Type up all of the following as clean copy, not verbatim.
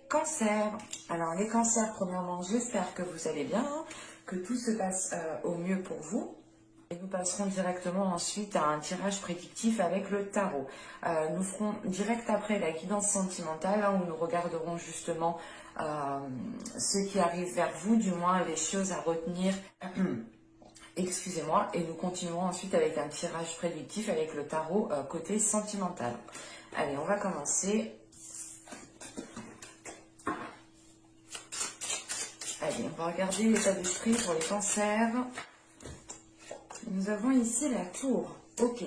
cancers. Alors les cancers, premièrement, j'espère que vous allez bien, hein, que tout se passe au mieux pour vous. Et nous passerons directement ensuite à un tirage prédictif avec le tarot. Nous ferons direct après la guidance sentimentale, hein, où nous regarderons justement ce qui arrive vers vous, du moins les choses à retenir. Excusez-moi, et nous continuerons ensuite avec un tirage prédictif avec le tarot côté sentimental. Allez, on va commencer. Allez, on va regarder l'état d'esprit pour les cancers. Nous avons ici la tour. Ok.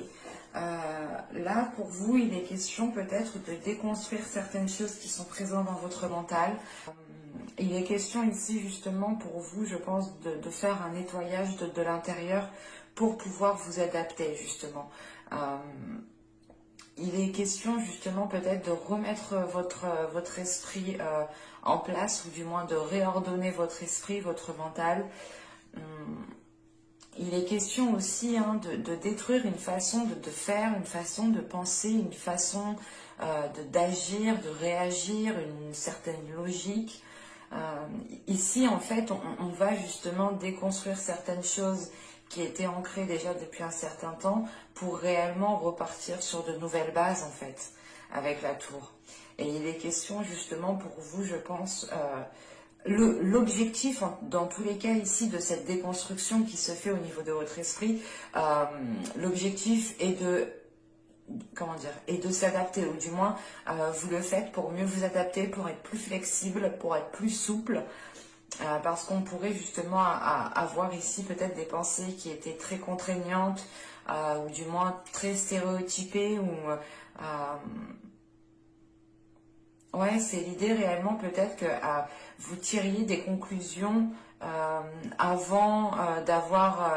Là, pour vous, il est question peut-être de déconstruire certaines choses qui sont présentes dans votre mental. Il est question ici justement pour vous, je pense, de faire un nettoyage de l'intérieur pour pouvoir vous adapter justement. Il est question justement peut-être de remettre votre esprit en place, ou du moins de réordonner votre esprit, votre mental. Il est question aussi de détruire une façon de faire, une façon de penser, une façon d'agir, de réagir, une certaine logique. Ici, en fait, on va justement déconstruire certaines choses qui étaient ancrées déjà depuis un certain temps pour réellement repartir sur de nouvelles bases, en fait, avec la tour. Et il est question justement pour vous, je pense, l'objectif, dans tous les cas ici, de cette déconstruction qui se fait au niveau de votre esprit, l'objectif est de, comment dire, et de s'adapter, ou du moins vous le faites pour mieux vous adapter, pour être plus flexible, pour être plus souple, parce qu'on pourrait justement avoir ici peut-être des pensées qui étaient très contraignantes, ou du moins très stéréotypées, ou ouais, c'est l'idée réellement peut-être que vous tiriez des conclusions avant d'avoir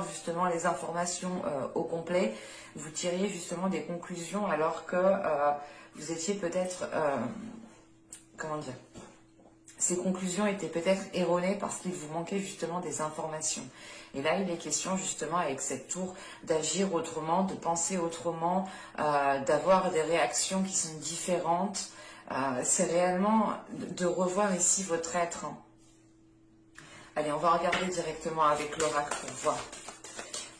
justement les informations au complet. Vous tiriez justement des conclusions alors que vous étiez peut-être, comment dire, ces conclusions étaient peut-être erronées parce qu'il vous manquait justement des informations. Et là, il est question justement avec cette tour d'agir autrement, de penser autrement, d'avoir des réactions qui sont différentes. C'est réellement de revoir ici votre être. Allez, on va regarder directement avec l'oracle pour voir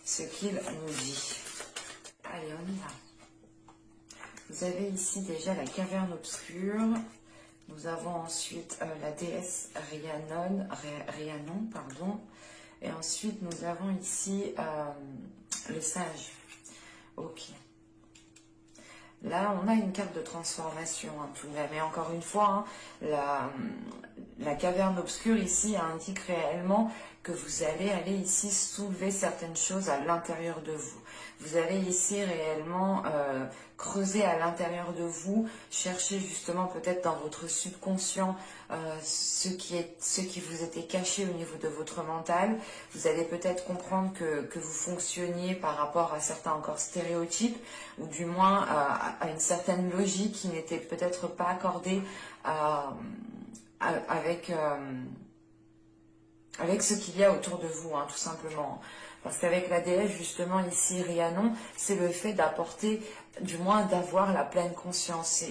ce qu'il nous dit. Allez, on y va. Vous avez ici déjà la caverne obscure. Nous avons ensuite la déesse Rhiannon, pardon. Et ensuite, nous avons ici le sage. Ok. Là, on a une carte de transformation, tout de même. Mais encore une fois, la caverne obscure ici indique réellement que vous allez aller ici soulever certaines choses à l'intérieur de vous. Vous allez ici réellement creuser à l'intérieur de vous, chercher justement peut-être dans votre subconscient ce qui vous était caché au niveau de votre mental. Vous allez peut-être comprendre que vous fonctionniez par rapport à certains encore stéréotypes, ou du moins à une certaine logique qui n'était peut-être pas accordée avec ce qu'il y a autour de vous, tout simplement. Parce qu'avec la déesse, justement, ici, Rhiannon, c'est le fait d'apporter, du moins d'avoir la pleine conscience.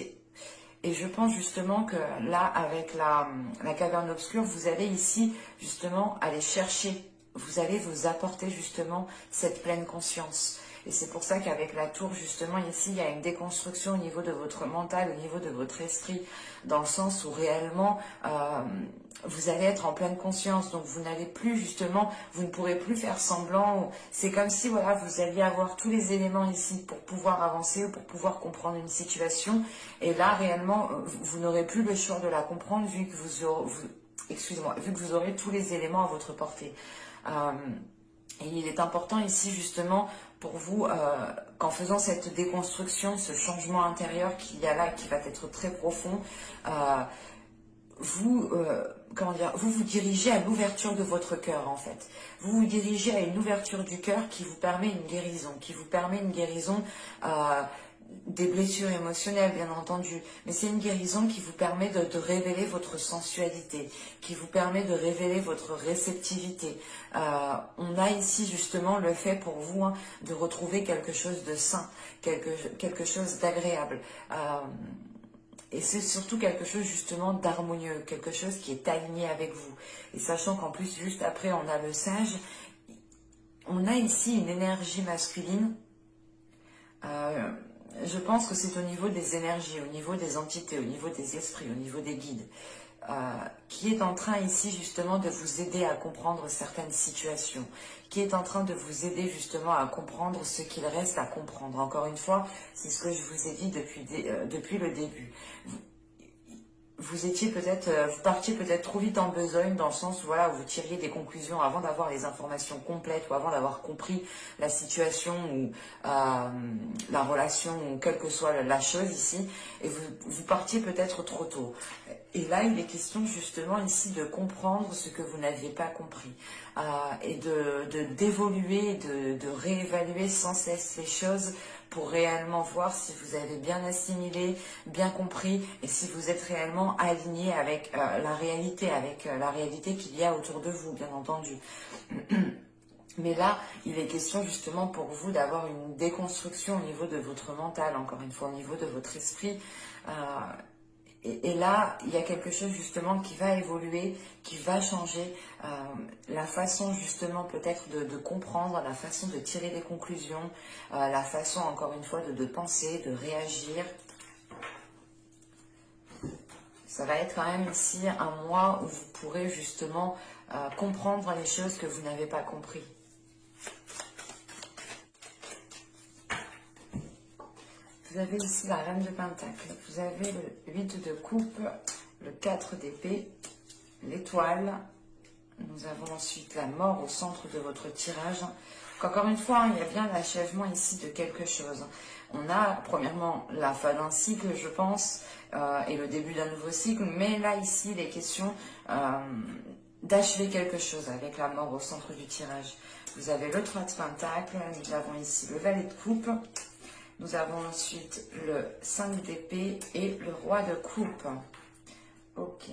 Et je pense justement que là, avec la caverne obscure, vous allez ici, justement, aller chercher, vous allez vous apporter, justement, cette pleine conscience. Et c'est pour ça qu'avec la tour, justement, ici, il y a une déconstruction au niveau de votre mental, au niveau de votre esprit, dans le sens où réellement, vous allez être en pleine conscience. Donc, vous n'allez plus, justement, vous ne pourrez plus faire semblant. C'est comme si, voilà, vous alliez avoir tous les éléments ici pour pouvoir avancer ou pour pouvoir comprendre une situation. Et là, réellement, vous n'aurez plus le choix de la comprendre vu que vu que vous aurez tous les éléments à votre portée. Et il est important ici justement pour vous qu'en faisant cette déconstruction, ce changement intérieur qu'il y a là, qui va être très profond, vous vous dirigez à l'ouverture de votre cœur en fait. Vous vous dirigez à une ouverture du cœur qui vous permet une guérison, des blessures émotionnelles bien entendu, mais c'est une guérison qui vous permet de révéler votre sensualité, qui vous permet de révéler votre réceptivité. On a ici justement le fait pour vous de retrouver quelque chose de sain, quelque chose d'agréable. et c'est surtout quelque chose justement d'harmonieux, quelque chose qui est aligné avec vous. Et sachant qu'en plus, juste après, on a le sage, on a ici une énergie masculine. Je pense que c'est au niveau des énergies, au niveau des entités, au niveau des esprits, au niveau des guides, qui est en train ici justement de vous aider à comprendre certaines situations, qui est en train de vous aider justement à comprendre ce qu'il reste à comprendre. Encore une fois, c'est ce que je vous ai dit depuis le début. Vous étiez peut-être, vous partiez peut-être trop vite en besogne dans le sens où voilà, où vous tiriez des conclusions avant d'avoir les informations complètes ou avant d'avoir compris la situation ou la relation ou quelle que soit la chose ici, et vous partiez peut-être trop tôt. Et là, il est question justement ici de comprendre ce que vous n'aviez pas compris et d'évoluer, de réévaluer sans cesse les choses pour réellement voir si vous avez bien assimilé, bien compris et si vous êtes réellement aligné avec la réalité qu'il y a autour de vous, bien entendu. Mais là, il est question justement pour vous d'avoir une déconstruction au niveau de votre mental, encore une fois, au niveau de votre esprit. Et là, il y a quelque chose justement qui va évoluer, qui va changer, la façon justement peut-être de comprendre, la façon de tirer des conclusions, la façon encore une fois de penser, de réagir. Ça va être quand même ici un mois où vous pourrez justement comprendre les choses que vous n'avez pas compris. Vous avez ici la reine de Pentacle, vous avez le 8 de coupe, le 4 d'épée, l'étoile. Nous avons ensuite la mort au centre de votre tirage. Encore une fois, il y a bien l'achèvement ici de quelque chose. On a premièrement la fin d'un cycle, je pense, et le début d'un nouveau cycle. Mais là, ici, il est question d'achever quelque chose avec la mort au centre du tirage. Vous avez le 3 de Pentacle, nous avons ici le valet de coupe. Nous avons ensuite le 5 d'épée et le roi de coupe. Ok.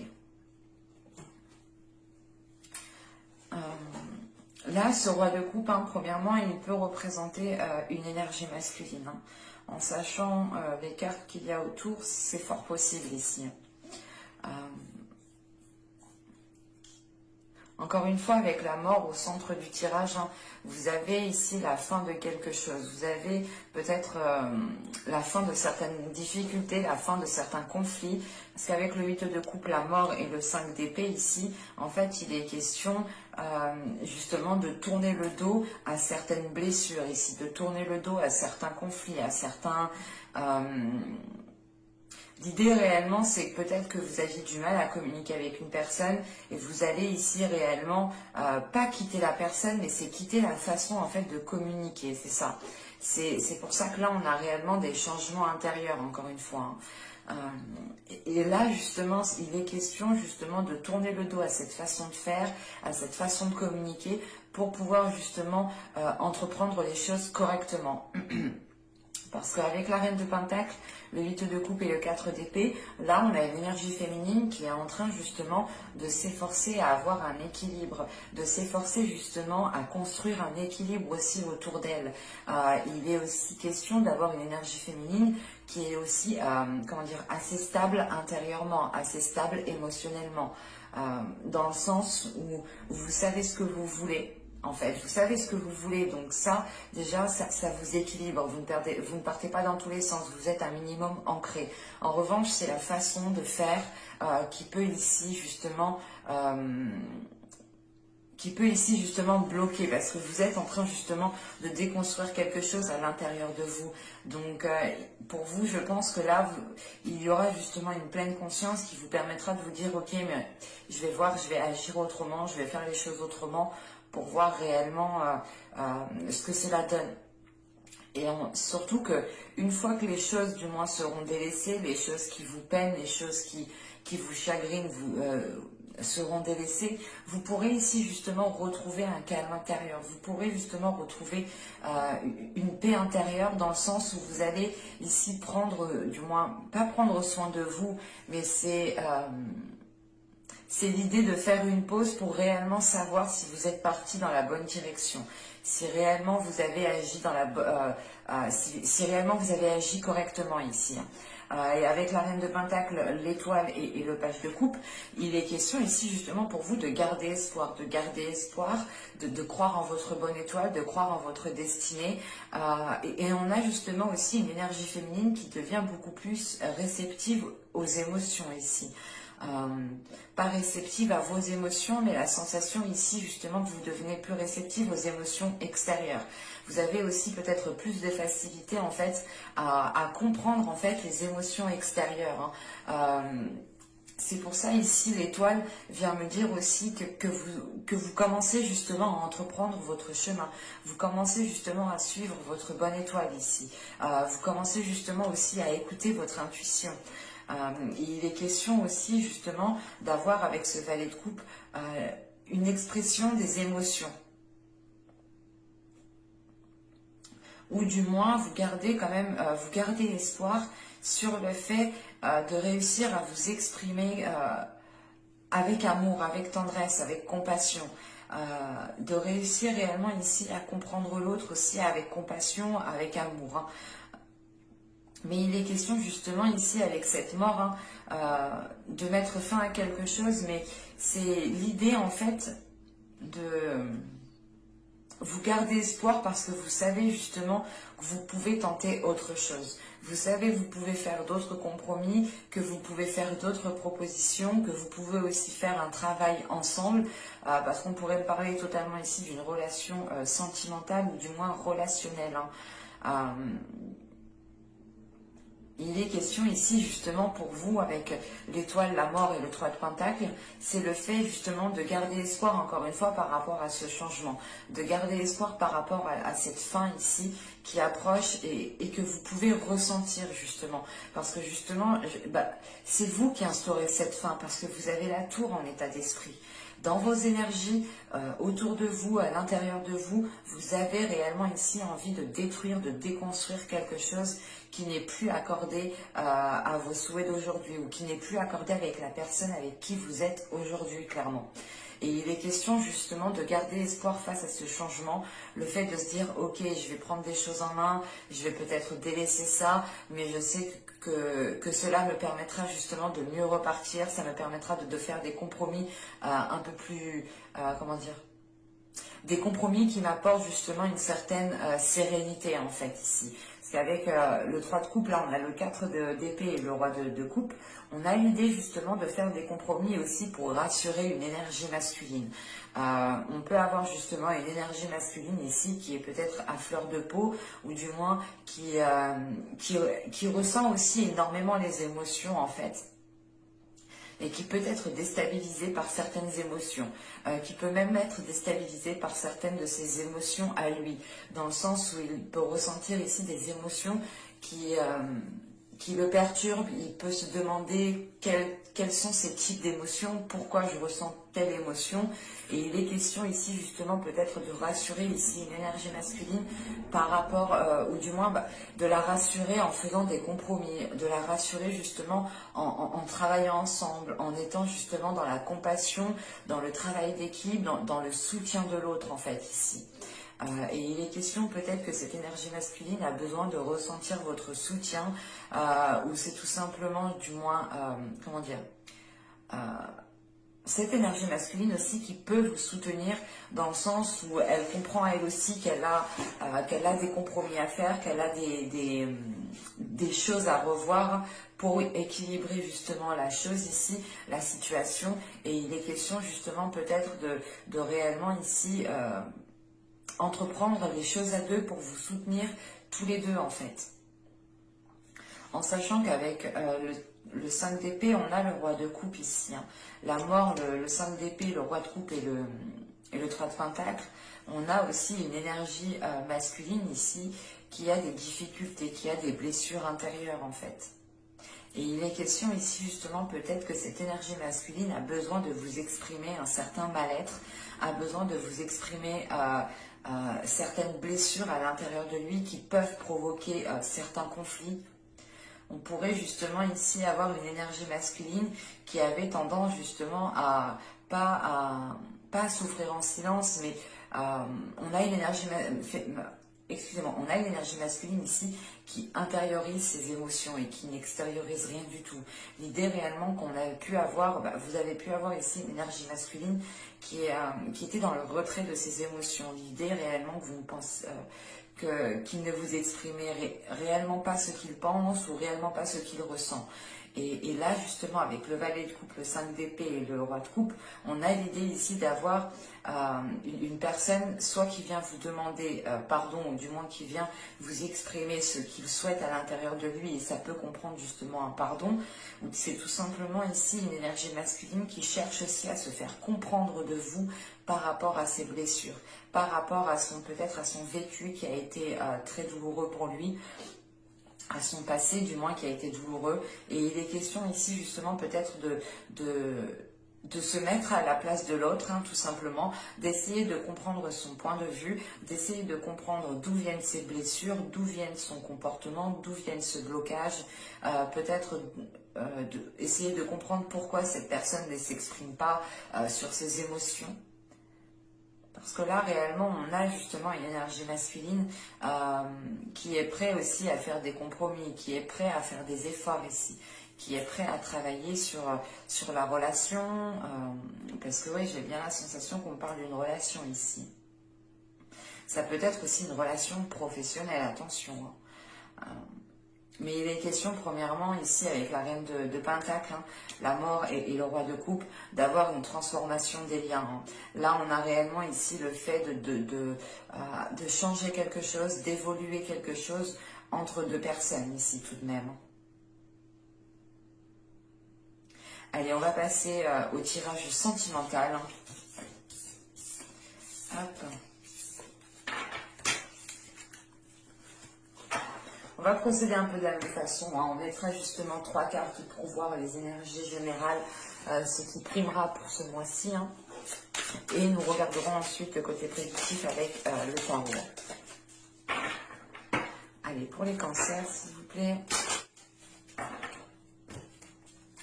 Là, ce roi de coupe, premièrement, il peut représenter une énergie masculine. En sachant les cartes qu'il y a autour, c'est fort possible ici. Encore une fois, avec la mort au centre du tirage, vous avez ici la fin de quelque chose. Vous avez peut-être la fin de certaines difficultés, la fin de certains conflits. Parce qu'avec le 8 de coupe, la mort et le 5 d'épée ici, en fait, il est question justement de tourner le dos à certaines blessures ici, de tourner le dos à certains conflits, à certains... L'idée réellement, c'est que peut-être que vous aviez du mal à communiquer avec une personne et vous allez ici réellement, pas quitter la personne, mais c'est quitter la façon en fait de communiquer, c'est ça. C'est pour ça que là, on a réellement des changements intérieurs, encore une fois. Et là, justement, il est question justement de tourner le dos à cette façon de faire, à cette façon de communiquer, pour pouvoir justement entreprendre les choses correctement. Parce qu'avec la reine de Pentacle, le 8 de coupe et le 4 d'épée, là on a une énergie féminine qui est en train justement de s'efforcer à avoir un équilibre, de s'efforcer justement à construire un équilibre aussi autour d'elle. Il est aussi question d'avoir une énergie féminine qui est aussi, comment dire, assez stable intérieurement, assez stable émotionnellement, dans le sens où vous savez ce que vous voulez. En fait, vous savez ce que vous voulez, donc ça, déjà, ça vous équilibre, vous ne partez pas dans tous les sens, vous êtes un minimum ancré. En revanche, c'est la façon de faire qui peut ici justement bloquer, parce que vous êtes en train justement de déconstruire quelque chose à l'intérieur de vous. Donc, pour vous, je pense que là, il y aura justement une pleine conscience qui vous permettra de vous dire, ok, mais je vais voir, je vais agir autrement, je vais faire les choses autrement, pour voir réellement ce que cela donne. Et surtout que une fois que les choses du moins seront délaissées, les choses qui vous peinent, les choses qui vous chagrinent seront délaissées, vous pourrez ici justement retrouver un calme intérieur, vous pourrez justement retrouver une paix intérieure dans le sens où vous allez ici prendre, du moins pas prendre soin de vous, mais c'est l'idée de faire une pause pour réellement savoir si vous êtes parti dans la bonne direction, si réellement vous avez agi si réellement vous avez agi correctement ici. et avec la reine de Pentacle, l'étoile et le page de coupe, il est question ici justement pour vous de garder espoir, de croire en votre bonne étoile, de croire en votre destinée. Et on a justement aussi une énergie féminine qui devient beaucoup plus réceptive aux émotions ici. Pas réceptive à vos émotions, mais la sensation ici justement que vous devenez plus réceptive aux émotions extérieures. Vous avez aussi peut-être plus de facilité en fait à comprendre en fait les émotions extérieures. C'est pour ça ici l'étoile vient me dire aussi que vous commencez justement à entreprendre votre chemin. Vous commencez justement à suivre votre bonne étoile ici. Vous commencez justement aussi à écouter votre intuition. Il est question aussi justement d'avoir avec ce valet de coupe une expression des émotions. Ou du moins vous gardez quand même, vous gardez espoir sur le fait de réussir à vous exprimer avec amour, avec tendresse, avec compassion. De réussir réellement ici à comprendre l'autre aussi avec compassion, avec amour. Mais il est question justement ici avec cette mort de mettre fin à quelque chose, mais c'est l'idée en fait de vous garder espoir parce que vous savez justement que vous pouvez tenter autre chose. Vous savez que vous pouvez faire d'autres compromis, que vous pouvez faire d'autres propositions, que vous pouvez aussi faire un travail ensemble, parce qu'on pourrait parler totalement ici d'une relation sentimentale ou du moins relationnelle. Il est question ici justement pour vous avec l'étoile, la mort et le 3 de Pentacle, c'est le fait justement de garder espoir encore une fois par rapport à ce changement, de garder espoir par rapport à cette fin ici qui approche et que vous pouvez ressentir justement. Parce que justement, c'est vous qui instaurez cette fin parce que vous avez la tour en état d'esprit. Dans vos énergies, autour de vous, à l'intérieur de vous, vous avez réellement ici envie de détruire, de déconstruire quelque chose qui n'est plus accordé à vos souhaits d'aujourd'hui ou qui n'est plus accordé avec la personne avec qui vous êtes aujourd'hui, clairement. Et il est question justement de garder espoir face à ce changement, le fait de se dire ok, je vais prendre des choses en main, je vais peut-être délaisser ça, mais je sais que cela me permettra justement de mieux repartir, ça me permettra de faire des compromis un peu plus, comment dire, des compromis qui m'apportent justement une certaine sérénité en fait ici. Parce qu'avec le 3 de coupe, là on a le 4 d'épée et le roi de coupe, on a l'idée justement de faire des compromis aussi pour rassurer une énergie masculine. On peut avoir justement une énergie masculine ici qui est peut-être à fleur de peau ou du moins qui ressent aussi énormément les émotions en fait. Et qui peut être déstabilisé par certaines émotions, qui peut même être déstabilisé par certaines de ses émotions à lui, dans le sens où il peut ressentir ici des émotions qui le perturbent. Il peut se demander quels sont ces types d'émotions, pourquoi je ressens telle émotion. Et il est question ici justement peut-être de rassurer ici une énergie masculine par rapport, ou du moins de la rassurer en faisant des compromis, de la rassurer justement en travaillant ensemble, en étant justement dans la compassion, dans le travail d'équipe, dans le soutien de l'autre en fait ici. Et il est question peut-être que cette énergie masculine a besoin de ressentir votre soutien, ou c'est tout simplement du moins, comment dire, cette énergie masculine aussi qui peut vous soutenir dans le sens où elle comprend elle aussi qu'elle a des compromis à faire, qu'elle a des choses à revoir pour équilibrer justement la chose ici, la situation. Et il est question justement peut-être de réellement ici entreprendre les choses à deux pour vous soutenir tous les deux en fait. En sachant qu'avec le 5 d'épée, on a le roi de coupe ici. La mort, le 5 d'épée, le roi de coupe et le 3 de pentacle. On a aussi une énergie masculine ici qui a des difficultés, qui a des blessures intérieures en fait. Et il est question ici justement peut-être que cette énergie masculine a besoin de vous exprimer un certain mal-être, a besoin de vous exprimer certaines blessures à l'intérieur de lui qui peuvent provoquer certains conflits. On pourrait justement ici avoir une énergie masculine qui avait tendance justement à pas souffrir en silence, mais on a une énergie excusez-moi, on a l'énergie masculine ici qui intériorise ses émotions et qui n'extériorise rien du tout. L'idée réellement qu'on a pu avoir, vous avez pu avoir ici une énergie masculine qui était dans le retrait de ses émotions. L'idée réellement que vous ne pensez... qu'il ne vous exprimait réellement pas ce qu'il pense ou réellement pas ce qu'il ressent. Et là, justement, avec le valet de coupe, le 5 d'épée et le roi de coupe, on a l'idée ici d'avoir une personne, soit qui vient vous demander pardon, ou du moins qui vient vous exprimer ce qu'il souhaite à l'intérieur de lui, et ça peut comprendre justement un pardon, ou c'est tout simplement ici une énergie masculine qui cherche aussi à se faire comprendre de vous par rapport à ses blessures, par rapport à peut-être à son vécu qui a été très douloureux pour lui, à son passé du moins qui a été douloureux. Et il est question ici justement peut-être de se mettre à la place de l'autre, tout simplement, d'essayer de comprendre son point de vue, d'essayer de comprendre d'où viennent ses blessures, d'où viennent son comportement, d'où viennent ce blocage, peut-être essayer de comprendre pourquoi cette personne ne s'exprime pas sur ses émotions. Parce que là, réellement, on a justement une énergie masculine qui est prêt aussi à faire des compromis, qui est prêt à faire des efforts ici, qui est prêt à travailler sur la relation. Parce que oui, j'ai bien la sensation qu'on parle d'une relation ici. Ça peut être aussi une relation professionnelle, attention. Mais il est question, premièrement, ici, avec la reine de Pentacle, la mort et le roi de coupe, d'avoir une transformation des liens. Là, on a réellement ici le fait de changer quelque chose, d'évoluer quelque chose entre deux personnes, ici, tout de même. Allez, on va passer au tirage sentimental. Hop. On va procéder un peu de la même façon. On mettra justement 3 cartes pour voir les énergies générales, ce qui primera pour ce mois-ci. Et nous regarderons ensuite le côté prédictif avec le tarot. Allez, pour les cancers, s'il vous plaît.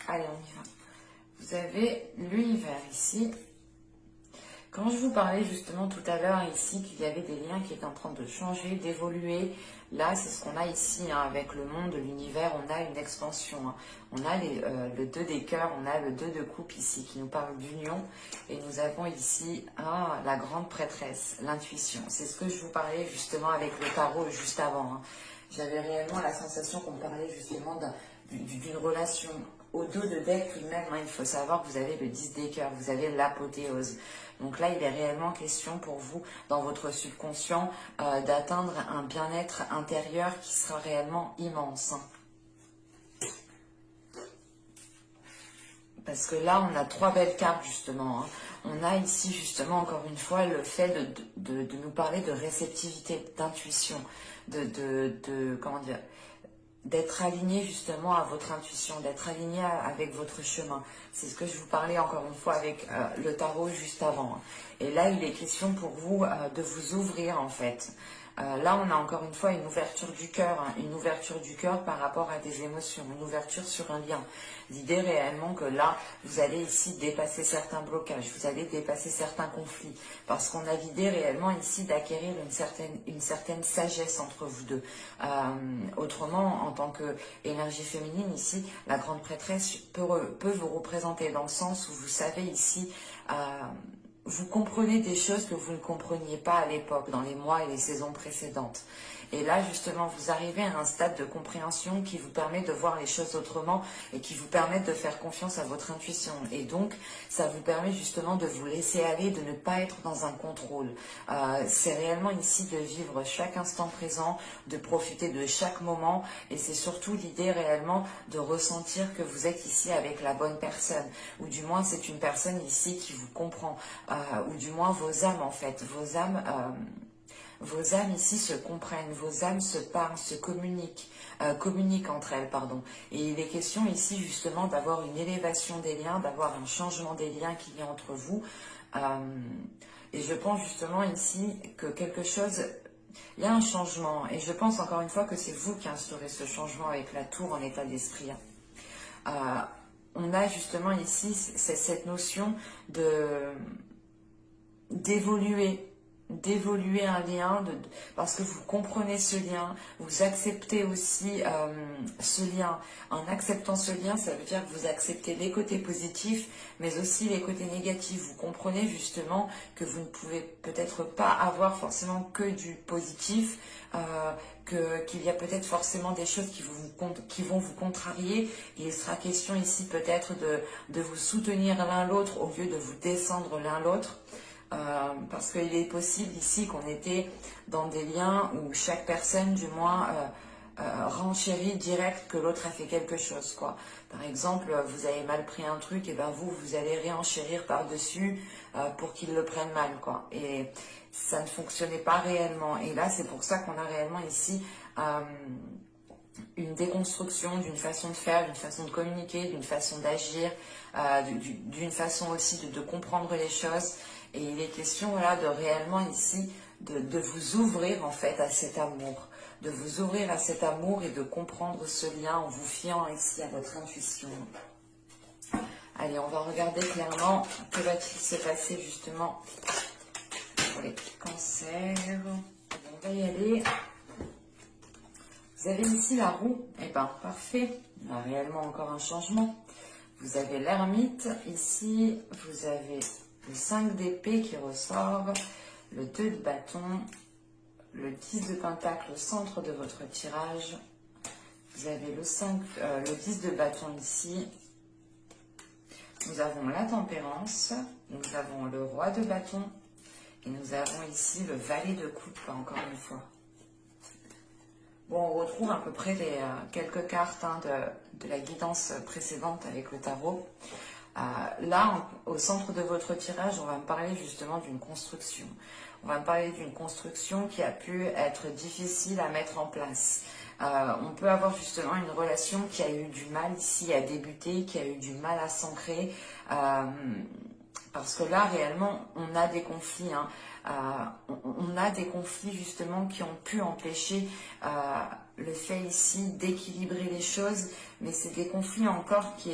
Allez, on y va. Vous avez l'univers ici. Quand je vous parlais justement tout à l'heure ici qu'il y avait des liens qui étaient en train de changer, d'évoluer, là c'est ce qu'on a ici avec le monde, l'univers, on a une expansion. On a le 2 des cœurs, on a le 2 de coupe ici qui nous parle d'union, et nous avons ici la grande prêtresse, l'intuition. C'est ce que je vous parlais justement avec le tarot juste avant. J'avais réellement la sensation qu'on parlait justement d'une relation. Au dos de deck, tout de même, il faut savoir que vous avez le 10 des cœurs, vous avez l'apothéose. Donc là, il est réellement question pour vous, dans votre subconscient, d'atteindre un bien-être intérieur qui sera réellement immense. Parce que là, on a 3 belles cartes, justement. On a ici, justement, encore une fois, le fait de nous parler de réceptivité, d'intuition, comment dire, d'être aligné justement à votre intuition, d'être aligné avec votre chemin. C'est ce que je vous parlais encore une fois avec le tarot juste avant. Et là, il est question pour vous de vous ouvrir en fait. Là, on a encore une fois une ouverture du cœur, une ouverture du cœur par rapport à des émotions, une ouverture sur un lien. L'idée réellement que là, vous allez ici dépasser certains blocages, vous allez dépasser certains conflits, parce qu'on a l'idée réellement ici d'acquérir une certaine sagesse entre vous deux. Autrement, en tant qu'énergie féminine ici, la grande prêtresse peut vous représenter dans le sens où vous savez ici... vous comprenez des choses que vous ne compreniez pas à l'époque, dans les mois et les saisons précédentes. Et là, justement, vous arrivez à un stade de compréhension qui vous permet de voir les choses autrement et qui vous permet de faire confiance à votre intuition. Et donc, ça vous permet justement de vous laisser aller, de ne pas être dans un contrôle. C'est réellement ici de vivre chaque instant présent, de profiter de chaque moment. Et c'est surtout l'idée réellement de ressentir que vous êtes ici avec la bonne personne. Ou du moins, c'est une personne ici qui vous comprend. Ou du moins, vos âmes, en fait. Vos âmes ici se comprennent, vos âmes se parlent, se communiquent entre elles, pardon. Et il est question ici justement d'avoir une élévation des liens, d'avoir un changement des liens qu'il y a entre vous. Et je pense justement ici que quelque chose, il y a un changement. Et je pense encore une fois que c'est vous qui instaurez ce changement avec la tour en état d'esprit. On a justement ici cette notion d'évoluer d'évoluer un lien, parce que vous comprenez ce lien, vous acceptez aussi ce lien. En acceptant ce lien, ça veut dire que vous acceptez les côtés positifs, mais aussi les côtés négatifs. Vous comprenez justement que vous ne pouvez peut-être pas avoir forcément que du positif, qu'il y a peut-être forcément des choses qui vont vous contrarier. Il sera question ici peut-être de vous soutenir l'un l'autre au lieu de vous descendre l'un l'autre. Parce qu'il est possible ici qu'on était dans des liens où chaque personne, du moins, renchérit direct que l'autre a fait quelque chose, quoi. Par exemple, vous avez mal pris un truc, et ben vous allez réenchérir par-dessus pour qu'il le prenne mal, quoi. Et ça ne fonctionnait pas réellement. Et là, c'est pour ça qu'on a réellement ici une déconstruction d'une façon de faire, d'une façon de communiquer, d'une façon d'agir, d'une façon aussi de comprendre les choses. Et il est question, voilà, de réellement ici, de vous ouvrir en fait à cet amour, de vous ouvrir à cet amour et de comprendre ce lien en vous fiant ici à votre intuition. Allez, on va regarder clairement que va-t-il se passer justement pour les cancers. On va y aller. Vous avez ici la roue, et bien parfait, il y a réellement encore un changement. Vous avez l'ermite, ici vous avez le 5 d'épée qui ressort, le 2 de bâton, le 10 de pentacle au centre de votre tirage. Vous avez le 10 de bâton ici. Nous avons la tempérance, nous avons le roi de bâton et nous avons ici le valet de coupe, encore une fois. Bon, on retrouve à peu près quelques cartes de la guidance précédente avec le tarot. Là, au centre de votre tirage, on va me parler justement d'une construction. On va me parler d'une construction qui a pu être difficile à mettre en place. On peut avoir justement une relation qui a eu du mal ici à débuter, qui a eu du mal à s'ancrer. Parce que là, réellement, on a des conflits. Hein. On a des conflits justement qui ont pu empêcher le fait ici d'équilibrer les choses. Mais c'est des conflits encore qui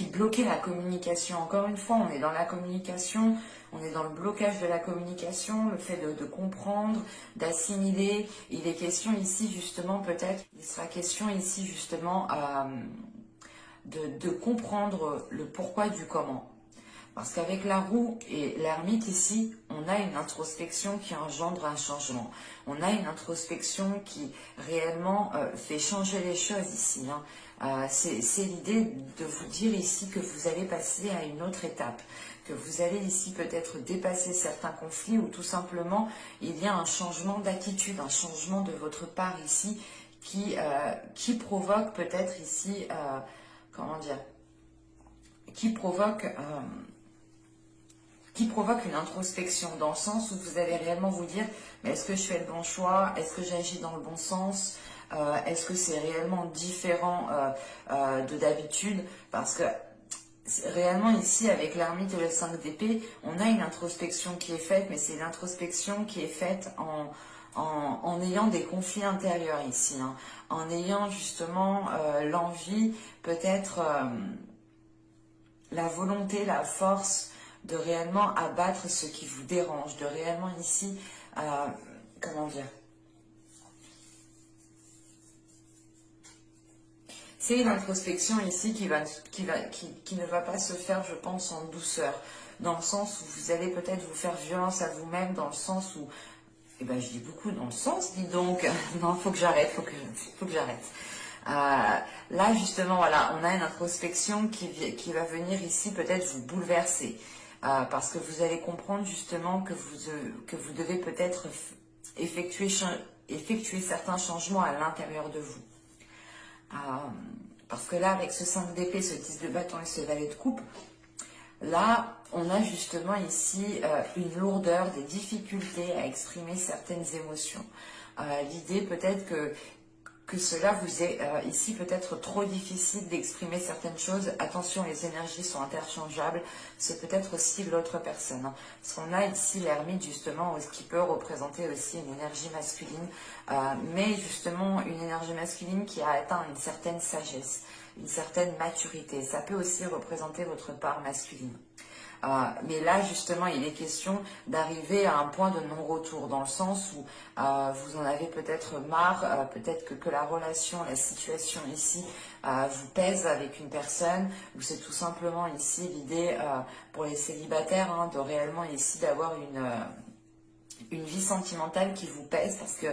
bloquaient la communication. Encore une fois, on est dans la communication, on est dans le blocage de la communication, le fait de comprendre, d'assimiler. Il est question ici justement peut-être, il sera question ici justement de comprendre le pourquoi du comment. Parce qu'avec la roue et l'ermite ici, on a une introspection qui engendre un changement. On a une introspection qui réellement fait changer les choses ici. Hein. C'est l'idée de vous dire ici que vous allez passer à une autre étape, que vous allez ici peut-être dépasser certains conflits ou tout simplement il y a un changement d'attitude, un changement de votre part ici qui provoque peut-être ici, comment dire, qui provoque une introspection dans le sens où vous allez réellement vous dire mais est-ce que je fais le bon choix, est-ce que j'agis dans le bon sens, est-ce que c'est réellement différent de d'habitude, parce que réellement ici avec l'ermite et le 5 d'épée on a une introspection qui est faite, mais c'est l'introspection qui est faite en ayant des conflits intérieurs ici, hein, en ayant justement l'envie, peut-être la volonté, la force de réellement abattre ce qui vous dérange, de réellement ici, comment dire, c'est une introspection ici qui ne va pas se faire, je pense, en douceur, dans le sens où vous allez peut-être vous faire violence à vous-même, dans le sens où, eh ben je dis beaucoup dans le sens, dis donc, non, faut que j'arrête, faut que j'arrête. Là justement voilà, on a une introspection qui va venir ici peut-être vous bouleverser, parce que vous allez comprendre justement que vous devez peut-être effectuer certains changements à l'intérieur de vous, parce que là avec ce 5 d'épée, ce 10 de bâton et ce valet de coupe, là on a justement ici une lourdeur, des difficultés à exprimer certaines émotions. L'idée peut-être que cela vous est ici peut-être trop difficile d'exprimer certaines choses. Attention, les énergies sont interchangeables, c'est peut-être aussi l'autre personne. Hein. Parce qu'on a ici l'ermite justement, ce qui peut représenter aussi une énergie masculine, mais justement une énergie masculine qui a atteint une certaine sagesse, une certaine maturité. Ça peut aussi représenter votre part masculine. Mais là, justement, il est question d'arriver à un point de non-retour, dans le sens où vous en avez peut-être marre, peut-être que la relation, la situation ici vous pèse avec une personne, ou c'est tout simplement ici l'idée pour les célibataires hein, de réellement ici d'avoir une vie sentimentale qui vous pèse parce que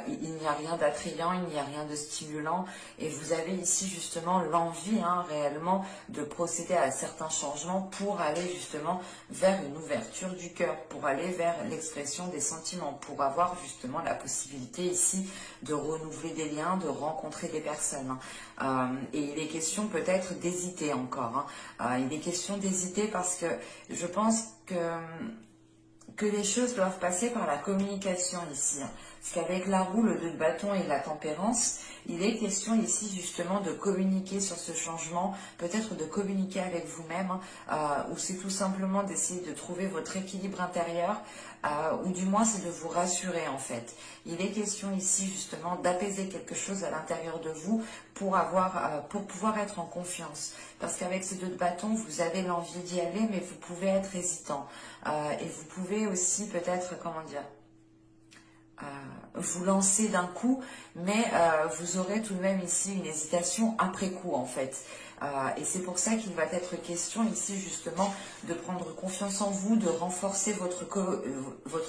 il n'y a rien d'attrayant, il n'y a rien de stimulant et vous avez ici justement l'envie hein, réellement de procéder à certains changements pour aller justement vers une ouverture du cœur, pour aller vers l'expression des sentiments, pour avoir justement la possibilité ici de renouveler des liens, de rencontrer des personnes. Et il est question peut-être d'hésiter encore. Hein. Il est question d'hésiter parce que je pense que les choses doivent passer par la communication ici. Parce qu'avec la roue, le 2 de bâton et la tempérance, il est question ici justement de communiquer sur ce changement, peut-être de communiquer avec vous-même, ou c'est tout simplement d'essayer de trouver votre équilibre intérieur, ou du moins c'est de vous rassurer en fait. Il est question ici justement d'apaiser quelque chose à l'intérieur de vous pour pouvoir être en confiance. Parce qu'avec ces 2 de bâton, vous avez l'envie d'y aller, mais vous pouvez être hésitant. Et vous pouvez aussi peut-être, comment dire, vous lancer d'un coup, mais vous aurez tout de même ici une hésitation après coup en fait. Et c'est pour ça qu'il va être question ici justement de prendre confiance en vous, de renforcer votre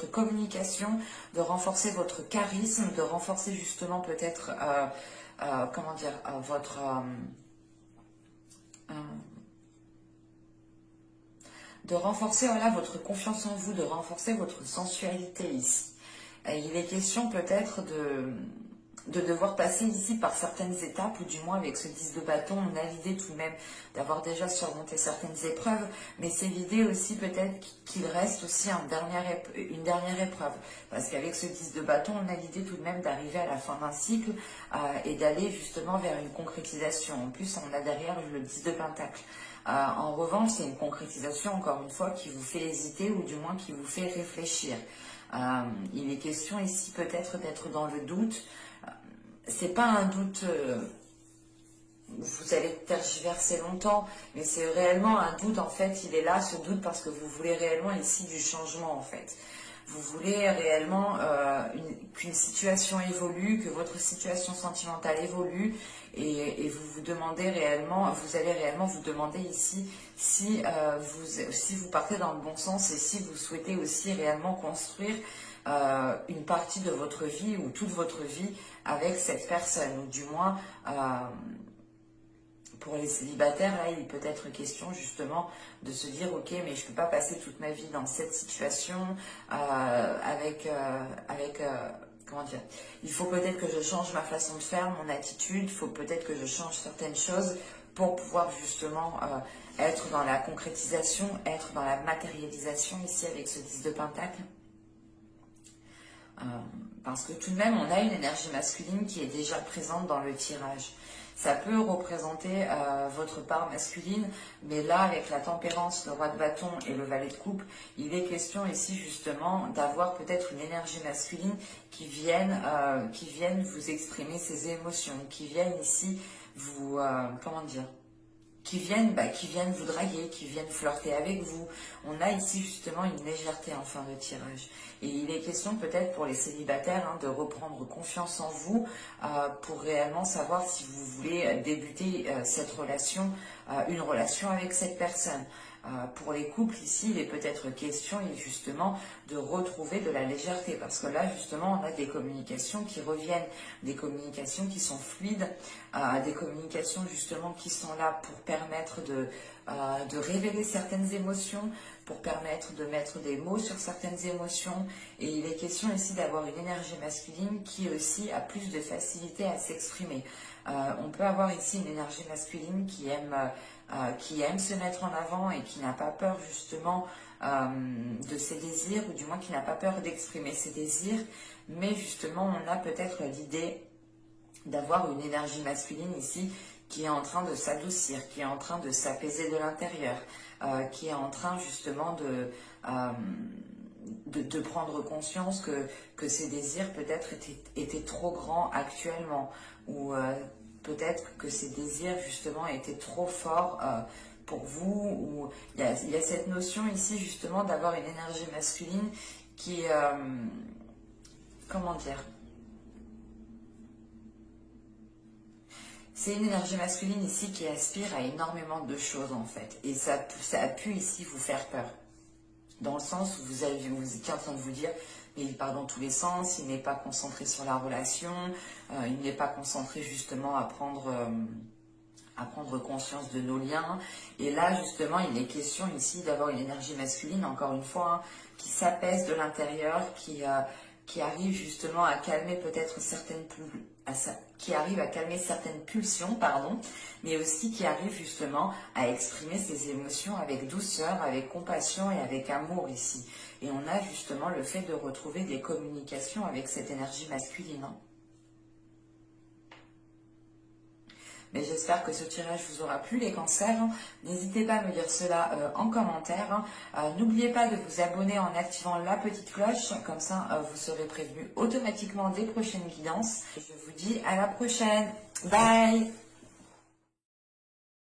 communication, de renforcer votre charisme, de renforcer justement peut-être, comment dire, de renforcer voilà, votre confiance en vous, de renforcer votre sensualité ici. Et il est question peut-être de devoir passer ici par certaines étapes, ou du moins avec ce 10 de bâton, on a l'idée tout de même d'avoir déjà surmonté certaines épreuves, mais c'est l'idée aussi peut-être qu'il reste aussi une dernière épreuve, parce qu'avec ce 10 de bâton, on a l'idée tout de même d'arriver à la fin d'un cycle et d'aller justement vers une concrétisation. En plus, on a derrière le 10 de pentacle. En revanche, c'est une concrétisation, encore une fois, qui vous fait hésiter, ou du moins qui vous fait réfléchir. Il est question ici peut-être d'être dans le doute. C'est pas un doute où vous allez tergiverser longtemps, mais c'est réellement un doute en fait. Il est là ce doute parce que vous voulez réellement ici du changement en fait. Vous voulez réellement qu'une situation évolue, que votre situation sentimentale évolue, et vous vous demandez réellement, vous allez réellement vous demander ici si vous partez dans le bon sens et si vous souhaitez aussi réellement construire une partie de votre vie ou toute votre vie avec cette personne, ou du moins pour les célibataires, là, il peut être question justement de se dire, ok, mais je ne peux pas passer toute ma vie dans cette situation comment dire, il faut peut-être que je change ma façon de faire, mon attitude, il faut peut-être que je change certaines choses pour pouvoir justement être dans la concrétisation, être dans la matérialisation ici avec ce 10 de pentacle. Parce que tout de même, on a une énergie masculine qui est déjà présente dans le tirage. Ça peut représenter votre part masculine, mais là, avec la tempérance, le roi de bâton et le valet de coupe, il est question ici justement d'avoir peut-être une énergie masculine qui vienne vous exprimer ses émotions, qui viennent ici vous, comment dire, qui viennent vous draguer, qui viennent flirter avec vous. On a ici justement une légèreté en fin de tirage. Et il est question peut-être pour les célibataires de reprendre confiance en vous pour réellement savoir si vous voulez débuter cette relation, une relation avec cette personne. Pour les couples ici, il est peut-être question justement de retrouver de la légèreté, parce que là justement on a des communications qui reviennent, des communications qui sont fluides, des communications justement qui sont là pour permettre de révéler certaines émotions, pour permettre de mettre des mots sur certaines émotions. Et il est question ici d'avoir une énergie masculine qui aussi a plus de facilité à s'exprimer. On peut avoir ici une énergie masculine qui aime se mettre en avant et qui n'a pas peur justement de ses désirs, ou du moins qui n'a pas peur d'exprimer ses désirs, mais justement on a peut-être l'idée d'avoir une énergie masculine ici qui est en train de s'adoucir, qui est en train de s'apaiser de l'intérieur, qui est en train justement de prendre conscience que ses désirs peut-être étaient trop grands actuellement, ou peut-être que ses désirs justement étaient trop forts pour vous, ou il y a cette notion ici justement d'avoir une énergie masculine qui est, comment dire, c'est une énergie masculine ici qui aspire à énormément de choses en fait, et ça a pu ici vous faire peur, dans le sens où vous étiez en train de vous dire, mais il part dans tous les sens, il n'est pas concentré sur la relation, il n'est pas concentré justement à prendre conscience de nos liens. Et là, justement, il est question ici d'avoir une énergie masculine, encore une fois, hein, qui s'apaise de l'intérieur, qui arrive justement à calmer peut-être certaines pulsions, pardon, mais aussi qui arrive justement à exprimer ses émotions avec douceur, avec compassion et avec amour ici. Et on a justement le fait de retrouver des communications avec cette énergie masculine, hein. Mais j'espère que ce tirage vous aura plu, les cancers. N'hésitez pas à me dire cela en commentaire. N'oubliez pas de vous abonner en activant la petite cloche. Comme ça, vous serez prévenu automatiquement des prochaines guidances. Je vous dis à la prochaine. Bye!